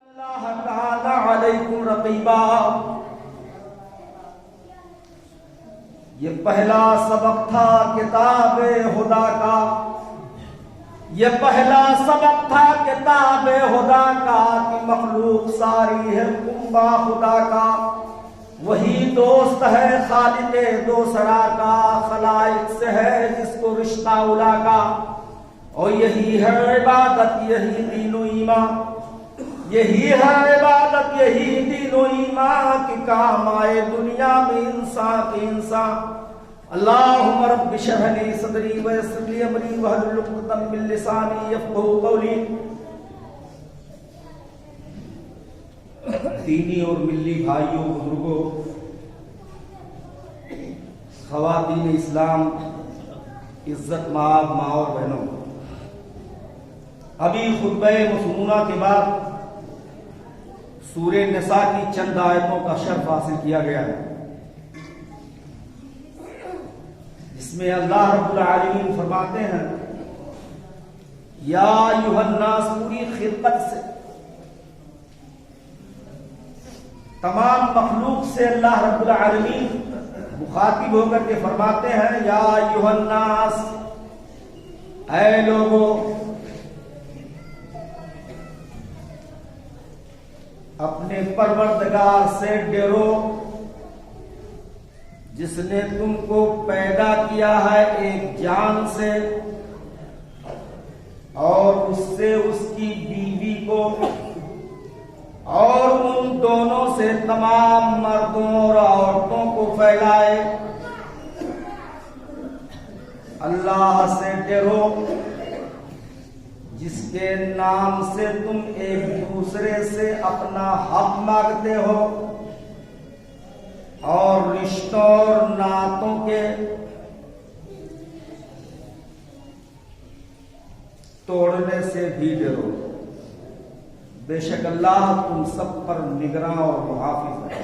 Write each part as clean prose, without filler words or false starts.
اللہ تعالی علیکم رقیبا۔ یہ پہلا سبق تھا کتاب خدا کا، یہ پہلا سبق تھا کتاب خدا کا کہ مخلوق ساری ہے کنبہ خدا کا، وہی دوست ہے خالق دوسرا کا، خلائق سے ہے جس کو رشتہ اولا کا، اور یہی ہے عبادت، یہی دین و ایمان، یہی ہے عبادت، یہی دین و ایمان کی کام آئے دنیا میں انسان کے انسان۔ اللہم رب اشرح لی صدری ویسر لی امری واحلل عقدۃ من لسانی یفقہوا قولی۔ دینی اور ملی بھائیوں، بزرگوں، خواتین اسلام، عزت مآب ماں اور بہنوں، ابھی خطبہ مسنونہ کے بعد سورہ نساء کی چند آیتوں کا شرف حاصل کیا گیا ہے، جس میں اللہ رب العالمین فرماتے ہیں یا ایھا الناس، پوری خلقت سے، تمام مخلوق سے اللہ رب العالمین مخاطب ہو کر کے فرماتے ہیں یا ایھا الناس، اے لوگوں، اپنے پروردگار سے ڈرو جس نے تم کو پیدا کیا ہے ایک جان سے، اور اس سے اس کی بیوی کو، اور ان دونوں سے تمام مردوں اور عورتوں کو پھیلائے۔ اللہ سے ڈرو جس کے نام سے تم ایک دوسرے سے اپنا حق مانگتے ہو، اور رشتوں اور نعتوں کے توڑنے سے بھی ڈرو، بے شک اللہ تم سب پر نگراں اور محافظ ہے۔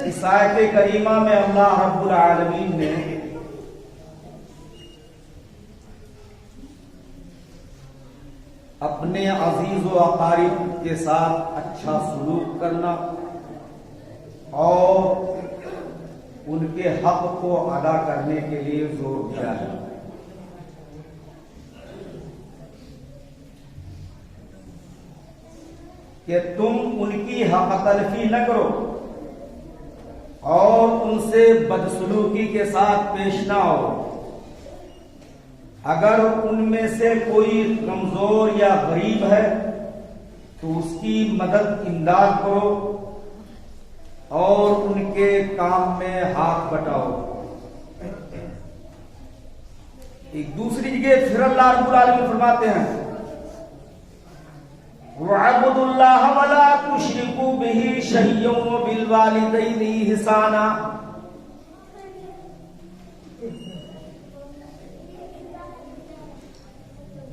اس آیت کریمہ میں اللہ رب العالمین نے اپنے عزیز و اقارب کے ساتھ اچھا سلوک کرنا اور ان کے حق کو ادا کرنے کے لیے زور دیا ہے۔ کہ تم ان کی حق تلفی نہ کرو اور ان سے بدسلوکی کے ساتھ پیش نہ ہو۔ اگر ان میں سے کوئی کمزور یا غریب ہے تو اس کی مدد امداد کرو اور ان کے کام میں ہاتھ بٹاؤ۔ ایک دوسری جگہ پھر اللہ رب العالمین فرماتے ہیں وَاعْبُدُوا اللَّهَ وَلَا تُشْرِكُوا بِهِ شَيْئًا وَبِالْوَالِدَيْنِ إِحْسَانًا۔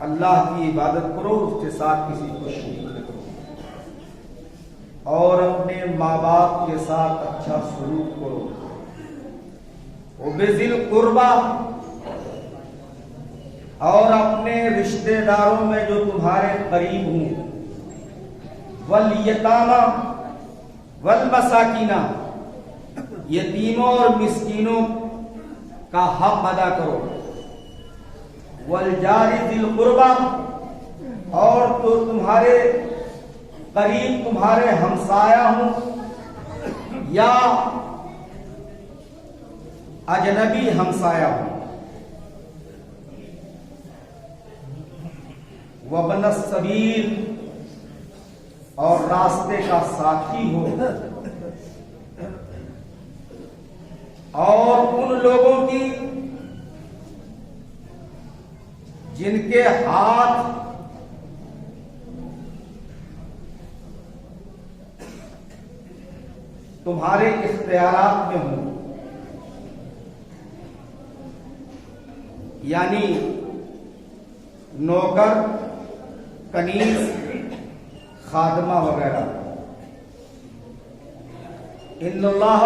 اللہ کی عبادت کرو، اس کے ساتھ کسی کو شریک نہ کرو، اور اپنے ماں باپ کے ساتھ اچھا سلوک کرو۔ وَبِذِي الْقُرْبَى، اور اپنے رشتہ داروں میں جو تمہارے قریب ہوں، وَالْيَتَامَى وَالْمَسَاكِينَ، یتیموں اور مسکینوں کا حق ادا کرو۔ وَالْجَارِ ذِي الْقُرْبَى، اور تو تمہارے قریب تمہارے ہمسایہ ہوں یا اجنبی ہمسایہ ہوں۔ وَابْنَ السَّبِيلِ، اور راستے کا ساتھی ہو، اور ان لوگوں کی جن کے ہاتھ تمہارے اختیارات میں ہوں، یعنی نوکر، کنیز، خادمہ وغیرہ. ان اللہ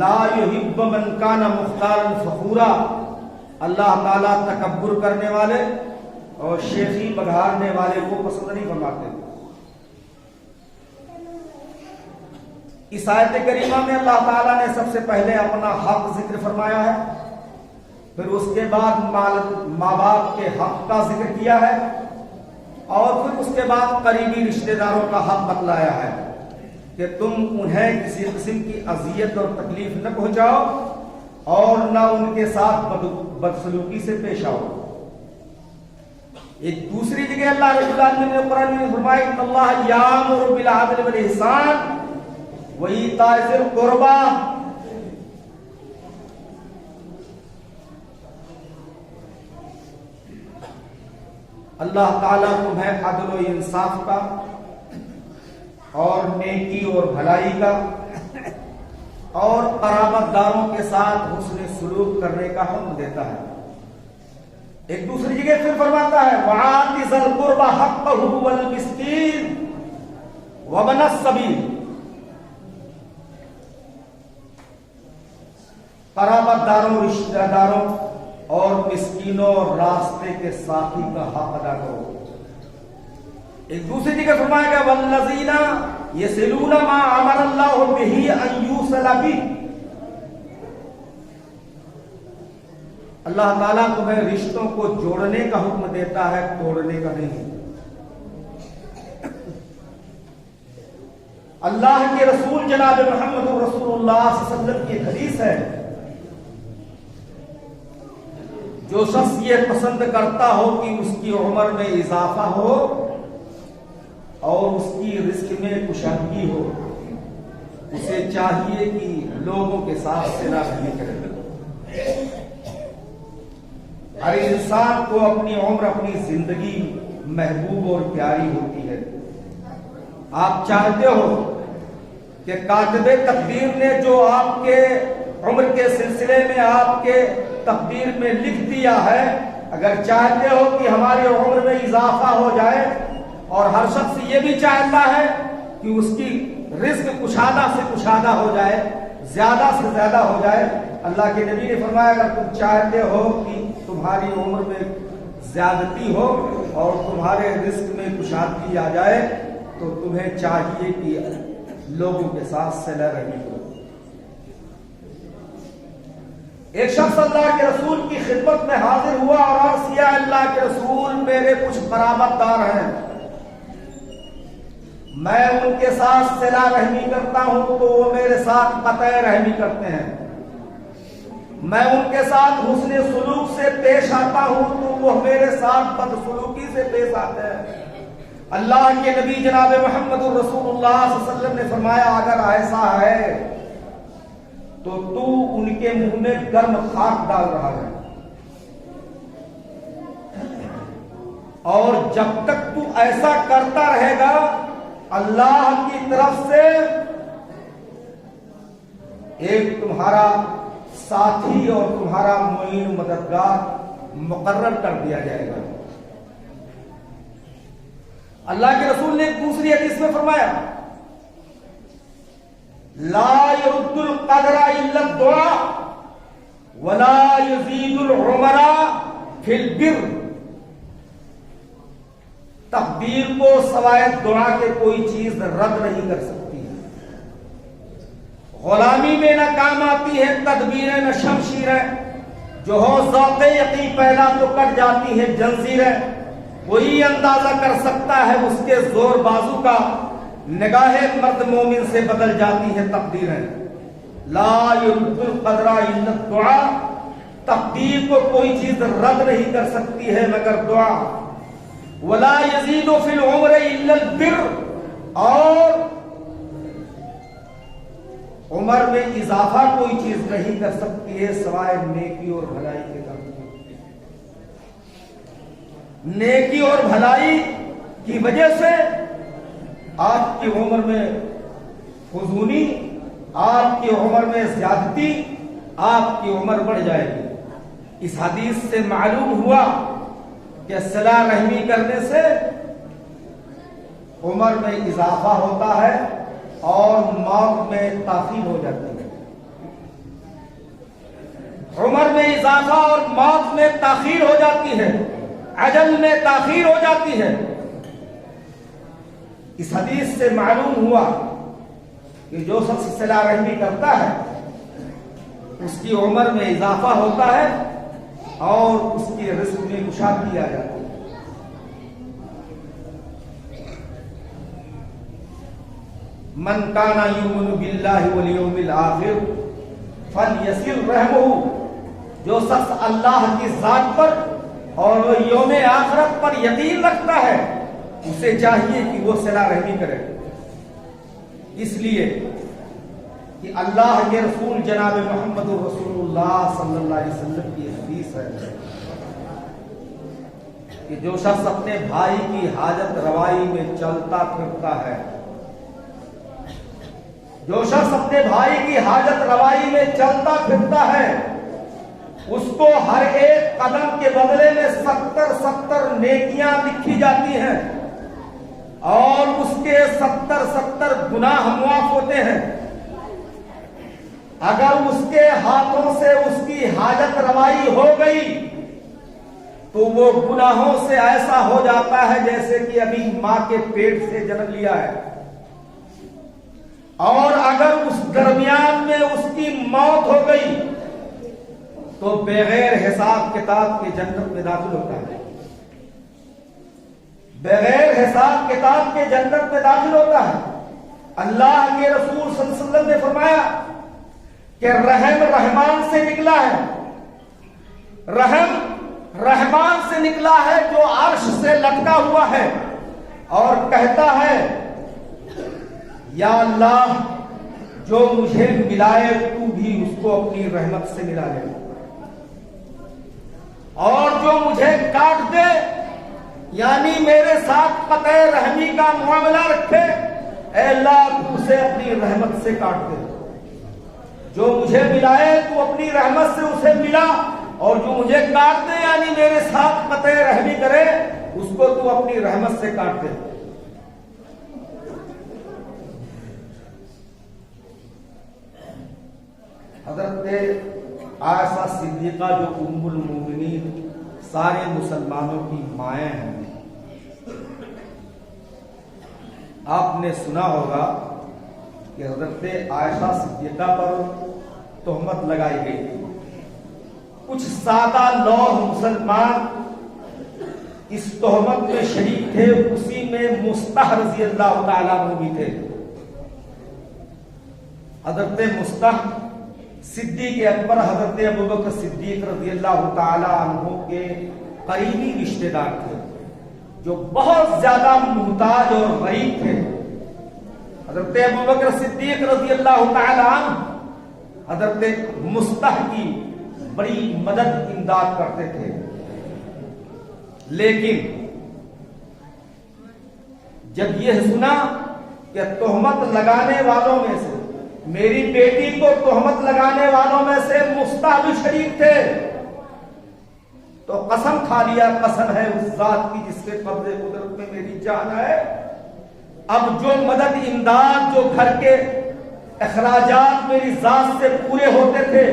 لا يحب من کان مختالا فخورا. اللہ تعالیٰ تکبر کرنے والے اور شیخی بگھارنے والے کو پسند نہیں فرماتے. اس آیت کریمہ میں اللہ تعالیٰ نے سب سے پہلے اپنا حق ذکر فرمایا ہے، پھر اس کے بعد ماں باپ کے حق کا ذکر کیا ہے، اور پھر اس کے بعد قریبی رشتہ داروں کا حق بتلایا ہے کہ تم انہیں کسی قسم کی اذیت اور تکلیف نہ پہنچاؤ اور نہ ان کے ساتھ بدسلوکی سے پیش آؤ. ایک دوسری جگہ اللہ رب العالمین نے قرآن میں فرمایا ان اللہ یامر بالعدل والاحسان وایتاء ذی القربی. اللہ تعالیٰ تمہیں عدل و انصاف کا اور نیکی اور بھلائی کا اور قرابت داروں کے ساتھ حسن سلوک کرنے کا حکم دیتا ہے. ایک دوسری جگہ پھر فرماتا ہے وَآتِ ذَا الْقُرْبَى حَقَّهُ وَالْمِسْكِينَ وَابْنَ السَّبِيلِ. قرابت داروں، رشتہ داروں اور مسکینوں اور راستے کے ساتھی کا حق ادا کرو. ایک دوسری جگہ فرمایا گیا والذین یصلون ما امر اللہ بہ ان یوصل بہ. اللہ تعالیٰ تمہیں رشتوں کو جوڑنے کا حکم دیتا ہے، توڑنے کا نہیں. اللہ کے رسول جناب محمد رسول اللہ صلی اللہ علیہ وسلم کی حدیث ہے جو شخص یہ پسند کرتا ہو کہ اس کی عمر میں اضافہ ہو اور اس کی رزق میں کشادگی ہو، اسے چاہیے کہ لوگوں کے ساتھ صلہ رحمی کرے. ہر انسان کو اپنی عمر، اپنی زندگی محبوب اور پیاری ہوتی ہے. آپ چاہتے ہو کہ کاتب تقدیر نے جو آپ کے عمر کے سلسلے میں آپ کے تقدیر میں لکھ دیا ہے، اگر چاہتے ہو کہ ہماری عمر میں اضافہ ہو جائے، اور ہر شخص یہ بھی چاہتا ہے کہ اس کی رزق کشادہ سے کشادہ ہو جائے، زیادہ سے زیادہ ہو جائے. اللہ کے نبی نے فرمایا اگر تم چاہتے ہو کہ تمہاری عمر میں زیادتی ہو اور تمہارے رزق میں کشادگی آ جائے تو تمہیں چاہیے کہ لوگوں کے ساتھ صلہ رحمی کرو. ایک شخص اللہ کے رسول کی خدمت میں حاضر ہوا اور عرض کیا اللہ کے رسول میرے کچھ قرابت دار ہیں، میں ان کے ساتھ صلہ رحمی کرتا ہوں تو وہ میرے ساتھ قطع رحمی کرتے ہیں، میں ان کے ساتھ حسن سلوک سے پیش آتا ہوں تو وہ میرے ساتھ بدسلوکی سے پیش آتے ہیں. اللہ کے نبی جناب محمد رسول اللہ صلی اللہ علیہ وسلم نے فرمایا اگر ایسا ہے تو تو ان کے منہ میں گرم خاک ڈال رہا ہے، اور جب تک تو ایسا کرتا رہے گا اللہ کی طرف سے ایک تمہارا ساتھی اور تمہارا معین مددگار مقرر کر دیا جائے گا. اللہ کے رسول نے ایک دوسری حدیث میں فرمایا لا يرد القدر الا الدعاء ولا يزيد العمر في البر. تقدیر کو سوائے دعا کے کوئی چیز رد نہیں کر سکتی. غلامی میں نہ کام آتی ہے تدبیریں نہ شمشیریں، جو ہو ذوق یقین پہلا تو کٹ جاتی ہے جنزیریں. وہی اندازہ کر سکتا ہے اس کے زور بازو کا، نگاہ مرد مومن سے بدل جاتی ہے تقدیریں. لا يرد القدر الا الدعاء. تقدیر کو کوئی چیز رد نہیں کر سکتی ہے مگر دعا. ولا يزيد في العمر الا البر. اور عمر میں اضافہ کوئی چیز نہیں کر سکتی ہے سوائے نیکی اور بھلائی کے کام. نیکی اور بھلائی کی وجہ سے آپ کی عمر میں فضولی، آپ کی عمر میں زیادتی، آپ کی عمر بڑھ جائے گی. اس حدیث سے معلوم ہوا کہ صلہ رحمی کرنے سے عمر میں اضافہ ہوتا ہے اور موت میں تاخیر ہو جاتی ہے. عمر میں اضافہ اور موت میں تاخیر ہو جاتی ہے، اجل میں تاخیر ہو جاتی ہے. اس حدیث سے معلوم ہوا کہ جو شخص صلہ رحمی کرتا ہے اس کی عمر میں اضافہ ہوتا ہے اور اس کے رزق میں کشادگی آ جاتی ہے. من کان یؤمن باللہ والیوم الآخر فلیصل رحمہ، جو شخص اللہ کی ذات پر اور یوم آخرت پر یقین رکھتا ہے اسے چاہیے کہ وہ صلہ رحمی کرے. اس لیے کہ اللہ کے رسول جناب محمد رسول اللہ صلی اللہ علیہ وسلم کی حدیث ہے کہ جو شخص اپنے بھائی کی حاجت روائی میں چلتا پھرتا ہے، جو شخص اپنے بھائی کی حاجت روائی میں چلتا پھرتا ہے، اس کو ہر ایک قدم کے بدلے میں 70 نیکیاں لکھی جاتی ہیں اور اس کے 70 گناہ معاف ہوتے ہیں. اگر اس کے ہاتھوں سے اس کی حاجت روائی ہو گئی تو وہ گناہوں سے ایسا ہو جاتا ہے جیسے کہ ابھی ماں کے پیٹ سے جنم لیا ہے. اور اگر اس درمیان میں اس کی موت ہو گئی تو بغیر حساب کتاب کے جنت میں داخل ہوتا ہے. بغیر حساب کتاب کے جنت میں داخل ہوتا ہے. اللہ کے رسول صلی اللہ علیہ وسلم نے فرمایا کہ رحم رحمان سے نکلا ہے، رحم رحمان سے نکلا ہے جو عرش سے لٹکا ہوا ہے اور کہتا ہے یا اللہ جو مجھے ملائے تو بھی اس کو اپنی رحمت سے ملا لے، اور جو مجھے کاٹ دے یعنی میرے ساتھ قطع رحمی کا معاملہ رکھے، اے اللہ تو اسے اپنی رحمت سے کاٹ دے. جو مجھے ملائے تو اپنی رحمت سے اسے ملا، اور جو مجھے کاٹ دے یعنی میرے ساتھ قطع رحمی کرے اس کو تو اپنی رحمت سے کاٹ دے. حضرت عائشہ صدیقہ جو ام المومنین سارے مسلمانوں کی مائیں ہیں، آپ نے سنا ہوگا کہ حضرت عائشہ صدیقہ پر تہمت لگائی گئی تھی. کچھ سادہ لوگ مسلمان اس تہمت میں شریک تھے، اسی میں مصطح رضی اللہ تعالیٰ عنہ بھی تھے. حضرت مصطح صدیق اکبر حضرت ابوبکر صدیق رضی اللہ تعالیٰ عنہ کے قریبی رشتہ دار تھے جو بہت زیادہ محتاج اور غریب تھے. حضرت ابوبکر صدیق رضی اللہ تعالیٰ عنہ حضرت مصطح کی بڑی مدد امداد کرتے تھے. لیکن جب یہ سنا کہ تہمت لگانے والوں میں سے میری بیٹی کو تہمت لگانے والوں میں سے مصطح بھی شریک تھے تو قسم کھا لیا، قسم ہے اس ذات کی جس کے قبضے قدرت میں میری جان ہے، اب جو مدد امداد جو گھر کے اخراجات میری ذات سے پورے ہوتے تھے،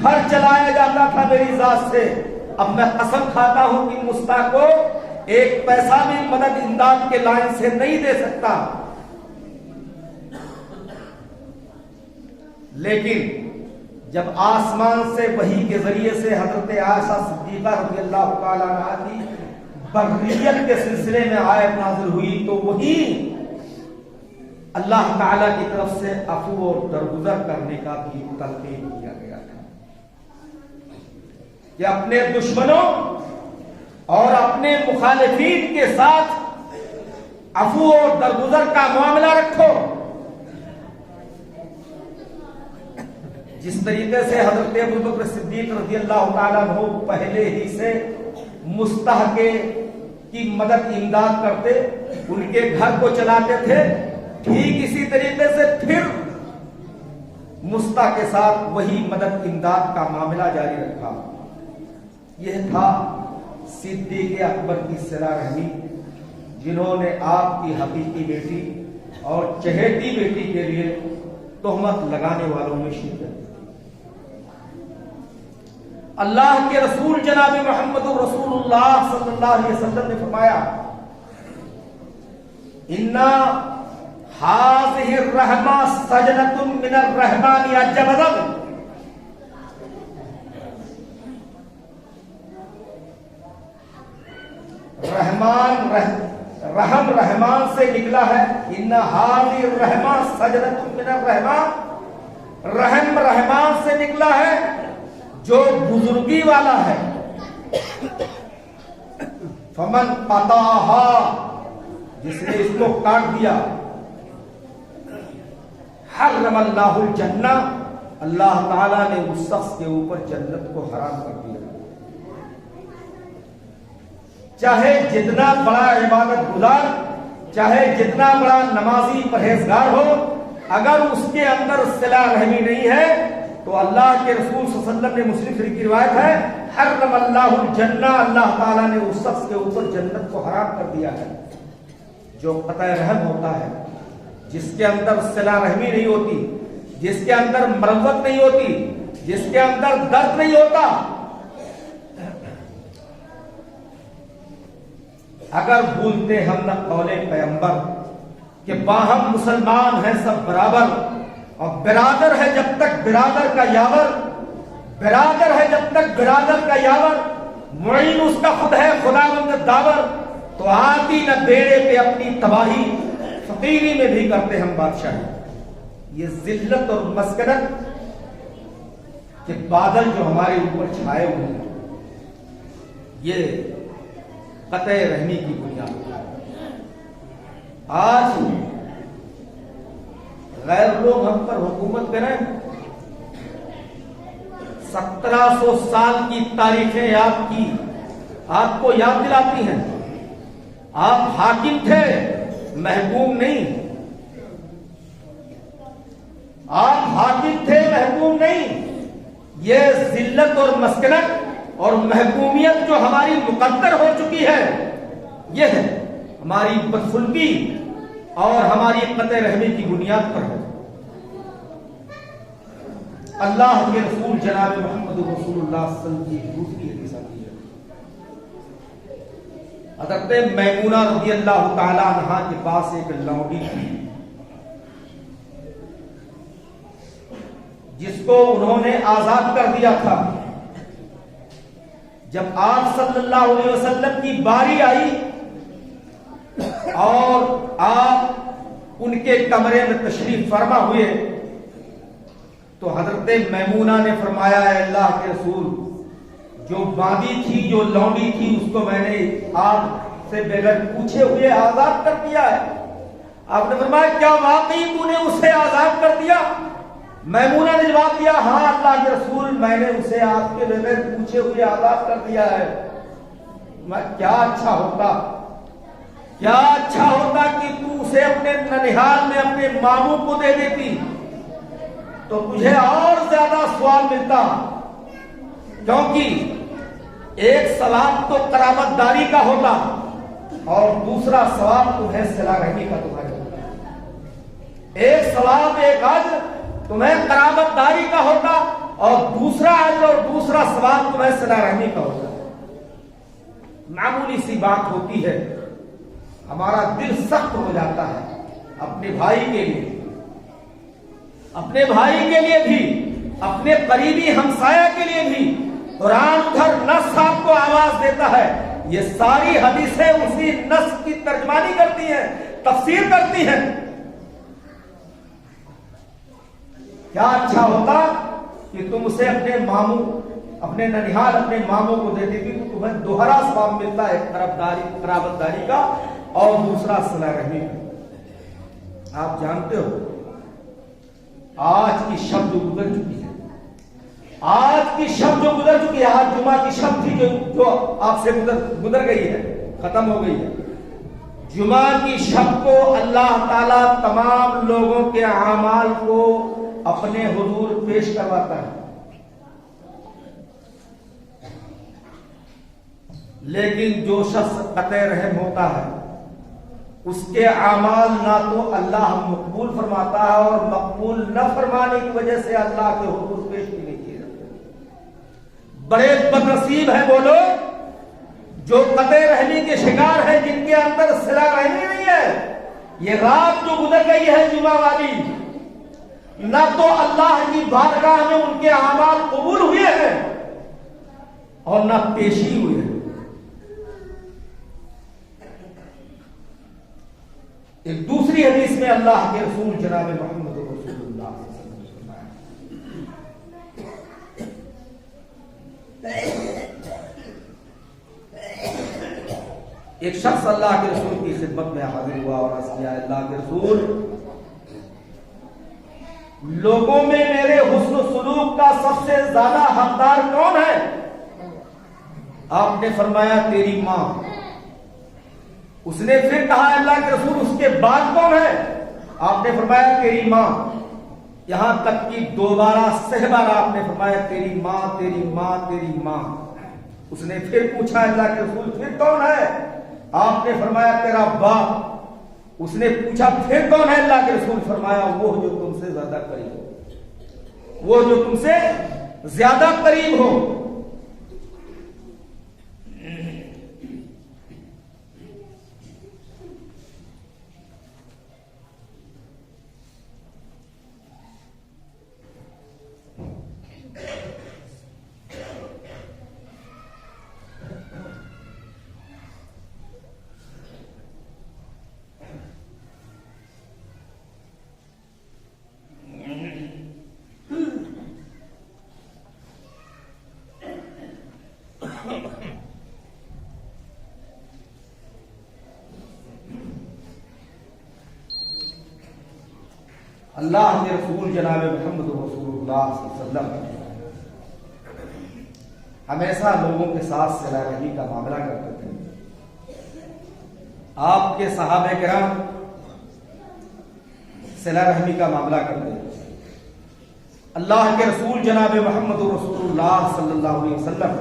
گھر چلایا جاتا تھا میری ذات سے، اب میں قسم کھاتا ہوں کہ مصطح کو ایک پیسہ بھی مدد امداد کے لائن سے نہیں دے سکتا. لیکن جب آسمان سے وحی کے ذریعے سے حضرت عائشہ صدیقہ رضی اللہ تعالیٰ عنہا کی بحریت کے سلسلے میں آیت نازل ہوئی تو وہی اللہ تعالیٰ کی طرف سے عفو اور درگزر کرنے کا بھی تلقین کیا گیا تھا کہ اپنے دشمنوں اور اپنے مخالفین کے ساتھ عفو اور درگزر کا معاملہ رکھو. جس طریقے سے حضرت ابوبکر صدیق رضی اللہ تعالیٰ عنہ پہلے ہی سے مستحق کی مدد امداد کرتے، ان کے گھر کو چلاتے تھے، ٹھیک اسی طریقے سے پھر مستحق کے ساتھ وہی مدد امداد کا معاملہ جاری رکھا۔ یہ تھا صدیق اکبر کی صلہ رحمی، جنہوں نے آپ کی حقیقی بیٹی اور چہیتی بیٹی کے لیے تہمت لگانے والوں میں شرکت۔ اللہ کے رسول جناب محمد رسول اللہ صلی اللہ علیہ وسلم نے فرمایا، اِنَّا هَذِهِ الرَّحْمَةُ سَجْنَةٌ مِّنَ الرَّحْمَٰنِ عَجَّ بَدَلٍ۔ رحمان سے نکلا ہے، اِنَّا هَذِهِ الرَّحْمَةُ سَجْنَةٌ مِّنَ الرَّحْمَٰنِ، رحمان سے نکلا ہے جو بزرگی والا ہے۔ فمن قطعها، جس نے اس کو کاٹ دیا، حرم اللہ الجنہ، اللہ تعالیٰ نے اس شخص کے اوپر جنت کو حرام کر دیا۔ چاہے جتنا بڑا عبادت گزار، چاہے جتنا بڑا نمازی پرہیزگار ہو، اگر اس کے اندر صلہ رحمی نہیں ہے تو اللہ کے رسول صلی اللہ علیہ وسلم نے مسلم شریف کی روایت ہے، حرم اللہ الجنہ، اللہ تعالیٰ نے اس شخص کے اوپر جنت کو حرام کر دیا ہے۔ جو قطع رحم ہوتا ہے، جس کے اندر صلہ رحمی نہیں ہوتی، جس کے اندر مرمت نہیں ہوتی، جس کے اندر درد نہیں ہوتا، اگر بھولتے ہم نہ قول پیغمبر کہ باہم مسلمان ہیں سب برابر، اور برادر ہے جب تک برادر کا یاور، برادر ہے جب تک برادر کا یاور، معین اس کا خود ہے خداوند داور، تو آتی نہ بیڑے پہ اپنی تباہی، فقیری میں بھی کرتے ہم بادشاہی۔ یہ ذلت اور مسکنت کے بادل جو ہمارے اوپر چھائے ہوئے ہیں، یہ قطع رحمی کی بنیاد۔ آج غیر لوگ ہم پر حکومت کریں، 1700 سال کی تاریخیں آپ کو یاد دلاتی ہیں۔ آپ حاکم تھے، محکوم نہیں۔ آپ حاکم تھے، محکوم نہیں۔ یہ ذلت اور مسکنت اور محکومیت جو ہماری مقدر ہو چکی ہے، یہ ہے ہماری بدخلقی اور ہماری قطع رحمی کی بنیاد پر ہے۔ اللہ کے رسول جناب محمد رسول اللہ صلی اللہ علیہ وسلم کی دوسری حدیث آتی ہے، حضرت میمونہ رضی اللہ تعالی عنہا کے پاس ایک لونڈی تھی، جس کو انہوں نے آزاد کر دیا تھا۔ جب آپ صلی اللہ علیہ وسلم کی باری آئی اور آپ ان کے کمرے میں تشریف فرما ہوئے، تو حضرت میمونہ نے فرمایا، اے اللہ کے رسول، جو باندی تھی، جو لونڈی تھی، اس کو میں نے آپ سے بغیر پوچھے ہوئے آزاد کر دیا ہے۔ آپ نے فرمایا، کیا واقعی تو نے اسے آزاد کر دیا؟ میمونہ نے جواب دیا، ہاں اللہ کے رسول، میں نے اسے آپ کے بغیر پوچھے ہوئے آزاد کر دیا ہے۔ کیا اچھا ہوتا، کیا اچھا ہوتا کہ تو اسے اپنے ننہال میں اپنے ماموں کو دے دیتی، تو تجھے اور زیادہ سوال ملتا، کیونکہ ایک ثواب تو قرابت داری کا ہوتا اور دوسرا ثواب تمہیں صلہ رحمی کا تمہارے ہوتا۔ ایک ثواب، ایک اجر تمہیں قرابت داری کا ہوتا اور دوسرا اجر اور دوسرا ثواب تمہیں صلہ رحمی کا ہوتا۔ معمولی سی بات ہوتی ہے، ہمارا دل سخت ہو جاتا ہے اپنے بھائی کے لیے، اپنے بھائی کے لیے بھی، اپنے قریبی ہمسایہ کے لیے بھی۔ قرآن ادھر نص آپ کو آواز دیتا ہے، یہ ساری حدیثیں اسی نص کی ترجمانی کرتی ہیں، تفسیر کرتی ہیں۔ کیا اچھا ہوتا کہ تم اسے اپنے ماموں، اپنے ننہال، اپنے ماموں کو دے دیتی، تو تمہیں دوہرا ثواب ملتا ہے، قرابت داری کا اور دوسرا صلہ رحمی کا۔ آپ جانتے ہو آج کی شب جو گزر چکی ہے، آج کی شب جو گزر چکی ہے، آج جمعہ کی شب تھی جو آپ سے گزر گئی ہے، ختم ہو گئی ہے. جمعہ کی شب کو اللہ تعالیٰ تمام لوگوں کے اعمال کو اپنے حضور پیش کرواتا ہے. لیکن جو شخص قطع رحم ہوتا ہے اس کے اعمال نہ تو اللہ مقبول فرماتا ہے، اور مقبول نہ فرمانے کی وجہ سے اللہ کے حضور پیش بھی نہیں کیے جاتے. بڑے بدنصیب ہیں وہ لوگ جو قطع رحمی کے شکار ہیں، جن کے اندر صلہ رحمی نہیں ہے. یہ رات جو گزر گئی ہے جمعہ والی، نہ تو اللہ کی بارگاہ میں ان کے اعمال قبول ہوئے ہیں اور نہ پیشی ہوئے ہیں. ایک دوسری حدیث میں اللہ کے رسول جناب محمد رسول اللہ صلی اللہ علیہ وسلم ایک شخص اللہ کے رسول کی خدمت میں حاضر ہوا اور عرض کیا، اللہ کے رسول، لوگوں میں میرے حسن و سلوک کا سب سے زیادہ حقدار کون ہے؟ آپ نے فرمایا تیری ماں. اس نے پھر کہا اللہ کے رسول اس کے بعد کون ہے؟ آپ نے فرمایا تیری ماں. یہاں تک کہ دوبارہ سہبار آپ نے فرمایا تیری ماں تیری ماں تیری ماں. اس نے پھر پوچھا اللہ کے رسول پھر کون ہے؟ آپ نے فرمایا تیرا باپ. اس نے پوچھا پھر کون ہے اللہ کے رسول؟ فرمایا وہ جو تم سے زیادہ قریب ہو، وہ جو تم سے زیادہ قریب ہو. اللہ کے رسول جناب محمد رسول اللہ صلی اللہ علیہ وسلم ہمیشہ لوگوں کے ساتھ صلہ رحمی کا معاملہ کرتے تھے. آپ کے صحابہ کرام صلہ رحمی کا معاملہ کرتے تھے. اللہ کے رسول جناب محمد رسول اللہ صلی اللہ علیہ وسلم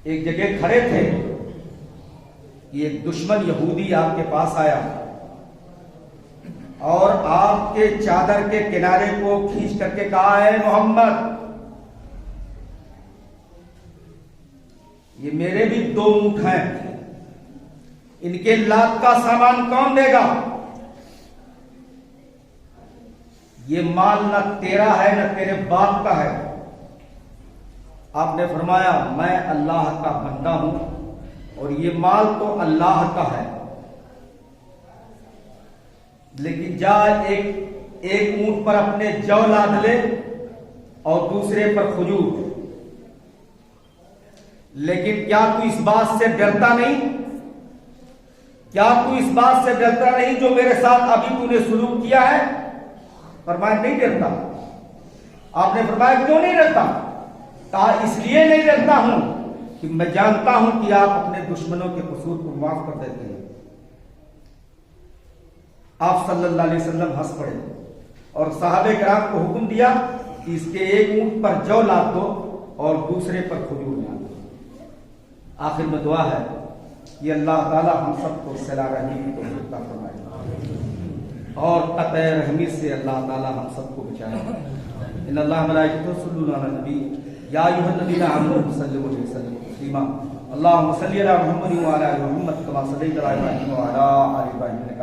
ایک جگہ کھڑے تھے. یہ دشمن یہودی آپ کے پاس آیا اور آپ کے چادر کے کنارے کو کھینچ کر کے کہا، ہے محمد، یہ میرے بھی 2 اونٹ ہیں، ان کے لاد کا سامان کون دے گا؟ یہ مال نہ تیرا ہے نہ تیرے باپ کا ہے. آپ نے فرمایا میں اللہ کا بندہ ہوں اور یہ مال تو اللہ کا ہے، لیکن جا ایک اونٹ پر اپنے جو لاد لے اور دوسرے پر کھجور. لیکن کیا تو اس بات سے ڈرتا نہیں؟ کیا تو اس بات سے ڈرتا نہیں جو میرے ساتھ ابھی تو نے سلوک کیا ہے؟ فرمایا نہیں ڈرتا. آپ نے فرمایا کیوں نہیں ڈرتا؟ کہا اس لیے نہیں ڈرتا ہوں کہ میں جانتا ہوں کہ آپ اپنے دشمنوں کے قصور کو معاف کر دیتے ہیں. آپ صلی اللہ علیہ وسلم ہنس پڑے اور صحابہ کرام کو حکم دیا کہ اس کے ایک اونٹ پر جو لاد دو اور دوسرے پر کھجور لاد دو. آخر میں دعا ہے کہ اللہ تعالی ہم سب کو صلہ رحمی کی توفیق عطا فرمائے اور قطع رحمی سے اللہ تعالی ہم سب کو بچائے. ان اللہ ملائکتہ یصلون علی النبی یا ایھا الذین آمنوا صلوا علیہ وسلم تسلیما. اللهم صل علی محمد وعلی آل محمد کما صلیت علی ابراہیم وعلی آل ابراہیم انک